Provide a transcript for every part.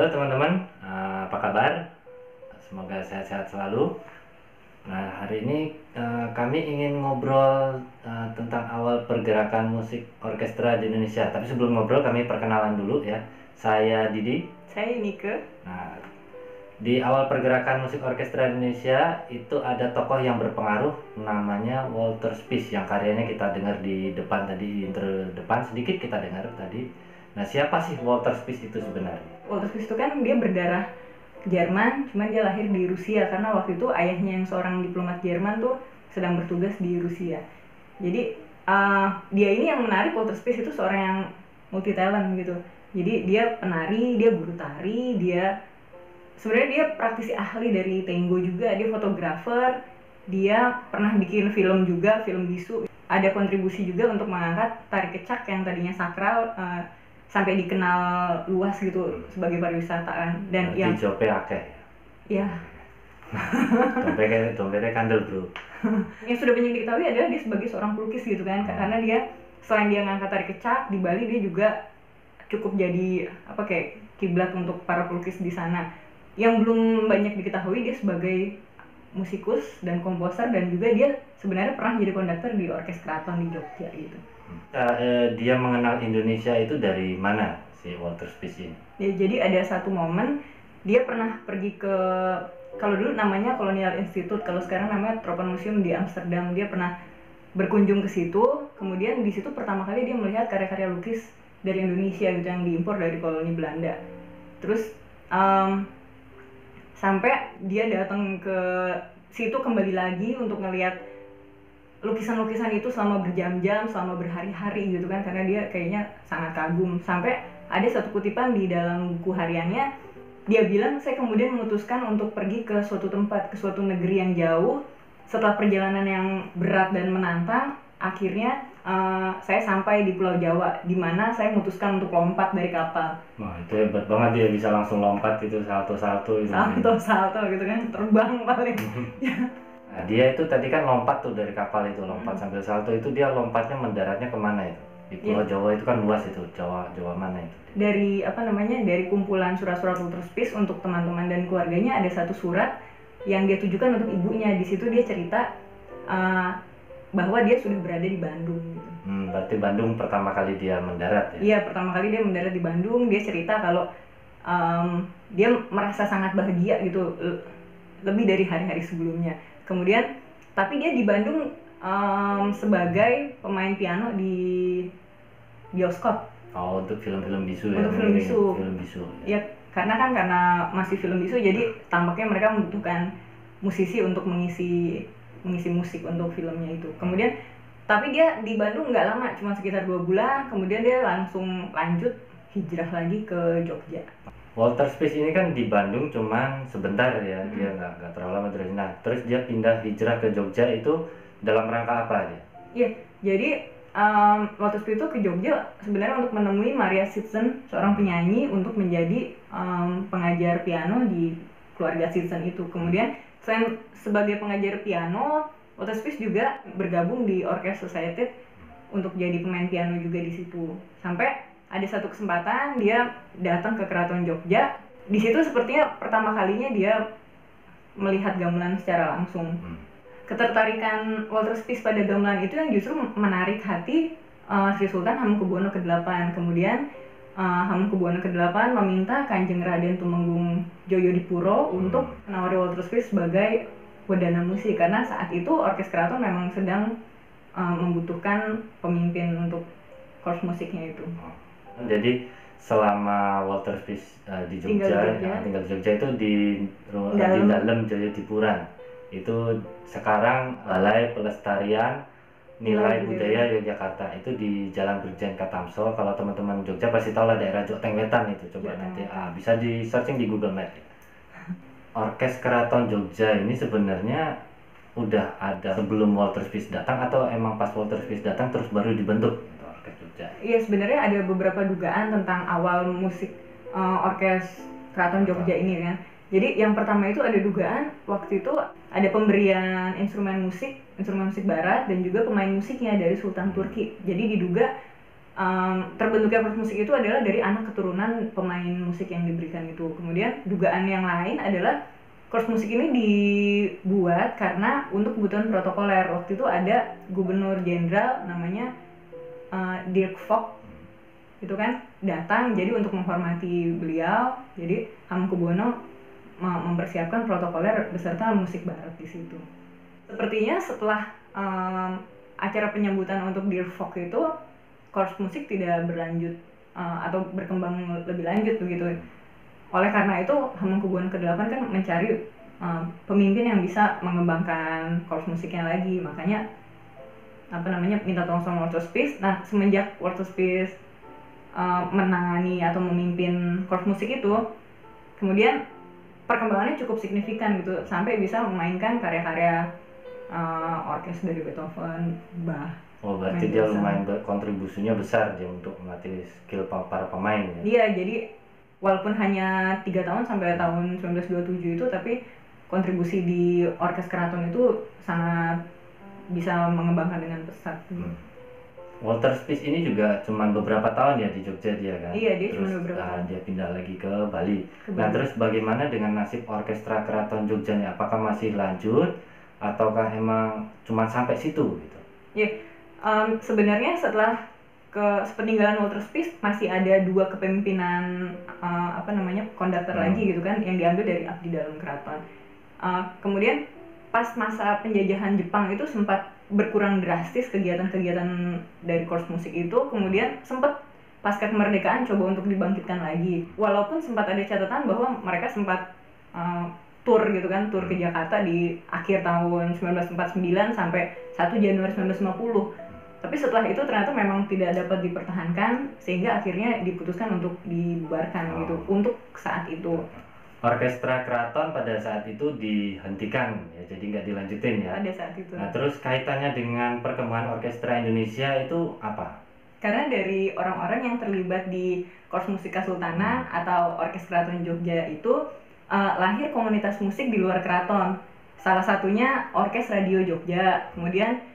Halo teman-teman, apa kabar? Semoga sehat-sehat selalu. Nah, hari ini kami ingin ngobrol tentang awal pergerakan musik orkestra di Indonesia. Tapi sebelum ngobrol, kami perkenalan dulu ya. Saya Didi. Saya Nike. Nah, di awal pergerakan musik orkestra di Indonesia itu ada tokoh yang berpengaruh namanya Walter Spies yang karyanya kita dengar di depan tadi, di intro depan sedikit kita dengar tadi. Nah, siapa sih Walter Spies itu sebenarnya? Walter Spies itu kan dia berdarah Jerman, cuman dia lahir di Rusia karena waktu itu ayahnya yang seorang diplomat Jerman tuh sedang bertugas di Rusia. Jadi dia ini yang menarik. Walter Spies itu seorang yang multi talent gitu. Jadi dia penari, dia guru tari, sebenarnya dia praktisi ahli dari tango juga, dia fotografer, dia pernah bikin film juga, film bisu. Ada kontribusi juga untuk mengangkat tari kecak yang tadinya sakral sampai dikenal luas gitu sebagai pariwisata kan. Dan yang jope akeh. Ya. Dompetnya kandel bro. Yang sudah banyak diketahui adalah dia sebagai seorang pelukis gitu kan, karena dia selain dia ngangkat tari kecak di Bali, dia juga cukup jadi kayak kiblat untuk para pelukis di sana. Yang belum banyak diketahui, dia sebagai musikus dan komposer, dan juga dia sebenarnya pernah jadi konduktor di Orkes Keraton di Jogja gitu. Dia mengenal Indonesia itu dari mana si Walter Spies ini? Ya, jadi ada satu momen dia pernah pergi ke, kalau dulu namanya Colonial Institute, kalau sekarang namanya Tropenmuseum di Amsterdam. Dia pernah berkunjung ke situ, kemudian di situ pertama kali dia melihat karya-karya lukis dari Indonesia gitu yang diimpor dari koloni Belanda. Terus sampai dia datang ke situ kembali lagi untuk ngelihat lukisan-lukisan itu selama berjam-jam, selama berhari-hari gitu kan, karena dia kayaknya sangat kagum. Sampai ada satu kutipan di dalam buku hariannya, dia bilang, saya kemudian memutuskan untuk pergi ke suatu tempat, ke suatu negeri yang jauh. Setelah perjalanan yang berat dan menantang, akhirnya saya sampai di Pulau Jawa, di mana saya memutuskan untuk lompat dari kapal. Wah, itu hebat banget, dia bisa langsung lompat gitu, salto-salto gitu. Salto gitu kan, terbang paling. Nah, dia itu tadi kan lompat tuh dari kapal itu, lompat sambil salto itu, dia lompatnya mendaratnya kemana itu? Di Pulau Jawa itu kan luas itu, Jawa mana itu? Dari dari kumpulan surat-surat Walter Spies untuk teman-teman dan keluarganya, ada satu surat yang dia tujukan untuk ibunya. Di situ dia cerita bahwa dia sudah berada di Bandung gitu. Berarti Bandung pertama kali dia mendarat ya? Iya, pertama kali dia mendarat di Bandung. Dia cerita kalau dia merasa sangat bahagia gitu, lebih dari hari-hari sebelumnya. Kemudian, tapi dia di Bandung sebagai pemain piano di bioskop. Oh, untuk film-film bisu ya? Untuk film bisu. Ya, karena masih film bisu, jadi tampaknya mereka membutuhkan musisi untuk mengisi musik untuk filmnya itu. Kemudian, tapi dia di Bandung nggak lama, cuma sekitar 2 bulan. Kemudian dia langsung lanjut hijrah lagi ke Jogja. Walter Spies ini kan di Bandung cuman sebentar ya, dia nggak terlalu lama terus. Nah, terus dia pindah hijrah ke Jogja itu dalam rangka apa dia? Iya, jadi Walter Spies itu ke Jogja sebenarnya untuk menemui Maria Sitsen, seorang penyanyi, untuk menjadi pengajar piano di keluarga Sitsen itu. Kemudian selain sebagai pengajar piano, Walter Spies juga bergabung di Orkes Society untuk jadi pemain piano juga di situ. Sampai ada satu kesempatan dia datang ke Keraton Jogja. Di situ sepertinya pertama kalinya dia melihat gamelan secara langsung. Ketertarikan Walter Spies pada gamelan itu yang justru menarik hati Sri Sultan Hamengkubuwono ke-8. Kemudian Hamengkubuwono ke-8 meminta Kanjeng Raden Tumenggung Joyodipuro untuk menawari Walter Spies sebagai wedana musik, karena saat itu Orkes Keraton memang sedang membutuhkan pemimpin untuk korps musiknya itu. Jadi selama Walter Spies di Jogja, tinggal di Jogja itu di dalam Joyodipuran. Itu sekarang Balai Pelestarian Nilai Budaya Yogyakarta, itu di Jalan Brigjen Katamso. Kalau teman-teman Jogja pasti tahu lah daerah Joteng Wetan itu, coba nanti bisa di searching di Google Maps. Orkes Keraton Jogja ini sebenarnya udah ada sebelum Walter Spies datang, atau emang pas Walter Spies datang terus baru dibentuk Orkes Jogja? Iya, sebenarnya ada beberapa dugaan tentang awal musik Orkes Keraton Jogja ini kan. Jadi yang pertama itu ada dugaan waktu itu ada pemberian instrumen musik barat dan juga pemain musiknya dari Sultan Turki. Jadi diduga terbentuknya korps musik itu adalah dari anak keturunan pemain musik yang diberikan itu. Kemudian dugaan yang lain adalah korps musik ini dibuat karena untuk kebutuhan protokoler. Waktu itu ada gubernur jenderal namanya Dirk Vogt itu kan datang jadi untuk menghormati beliau. Jadi Hamengkubuwono mempersiapkan protokoler beserta musik barat di situ. Sepertinya setelah acara penyambutan untuk Dirk Vogt itu korps musik tidak berlanjut atau berkembang lebih lanjut begitu. Oleh karena itu Hamengkubuwono ke-8 kan mencari pemimpin yang bisa mengembangkan korps musiknya lagi. Makanya minta tolong sama Walter Spies. Nah, semenjak Walter Spies menangani atau memimpin korps musik itu, kemudian perkembangannya cukup signifikan gitu sampai bisa memainkan karya-karya orkes dari Beethoven, Bach. Oh, berarti dia lumayan kontribusinya besar dia untuk melatih skill para pemain ya? Iya, jadi walaupun hanya 3 tahun sampai tahun 1927 itu, tapi kontribusi di orkes keraton itu sangat bisa mengembangkan dengan pesat. Walter Spies ini juga cuma beberapa tahun ya di Jogja dia kan? Iya, dia terus cuma beberapa tahun. Dia pindah lagi ke Bali. Nah, terus bagaimana dengan nasib orkestra keraton Jogja nih? Apakah masih lanjut ataukah emang cuma sampai situ gitu? Iya. Sebenarnya setelah sepeninggalan Walter Spies masih ada 2 kepemimpinan konduktor lagi gitu kan yang diambil dari abdi dalam keraton. Kemudian pas masa penjajahan Jepang itu sempat berkurang drastis kegiatan-kegiatan dari korps musik itu, kemudian sempat pasca kemerdekaan coba untuk dibangkitkan lagi. Walaupun sempat ada catatan bahwa mereka sempat tur ke Jakarta di akhir tahun 1949 sampai 1 Januari 1950. Tapi setelah itu ternyata memang tidak dapat dipertahankan sehingga akhirnya diputuskan untuk dibubarkan gitu untuk saat itu. Orkestra keraton pada saat itu dihentikan ya, jadi nggak dilanjutin ya. Pada saat itu. Nah, terus kaitannya dengan perkembangan orkestra Indonesia itu apa? Karena dari orang-orang yang terlibat di Korps Musik Kasultanan atau Orkes Keraton Jogja itu lahir komunitas musik di luar keraton. Salah satunya Orkes Radio Jogja, kemudian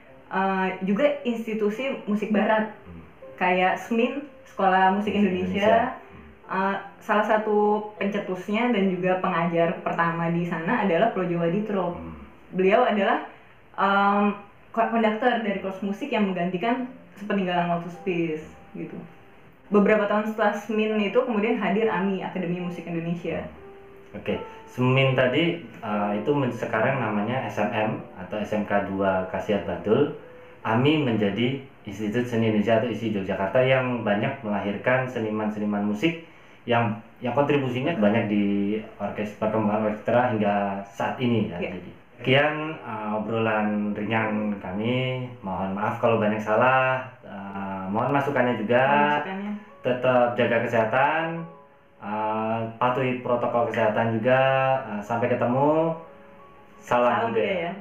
juga institusi musik barat kayak SMIN, Sekolah Musik Indonesia. Salah satu pencetusnya dan juga pengajar pertama di sana adalah Projo Waditro. Beliau adalah konduktor dari korps musik yang menggantikan sepeninggalan Walter Spies gitu. Beberapa tahun setelah SMIN itu kemudian hadir AMI, Akademi Musik Indonesia. Oke, SMIN tadi itu sekarang namanya SMM atau SMK 2 Kasiat Bantul. AMI menjadi Institut Seni Indonesia atau ISI Yogyakarta yang banyak melahirkan seniman-seniman musik yang kontribusinya banyak di perkembangan orkestra hingga saat ini ya. Jadi sekian obrolan ringan kami. Mohon maaf kalau banyak salah. Mohon masukannya juga. Tetap jaga kesehatan. Patuhi protokol kesehatan juga. Sampai ketemu. Salam budaya.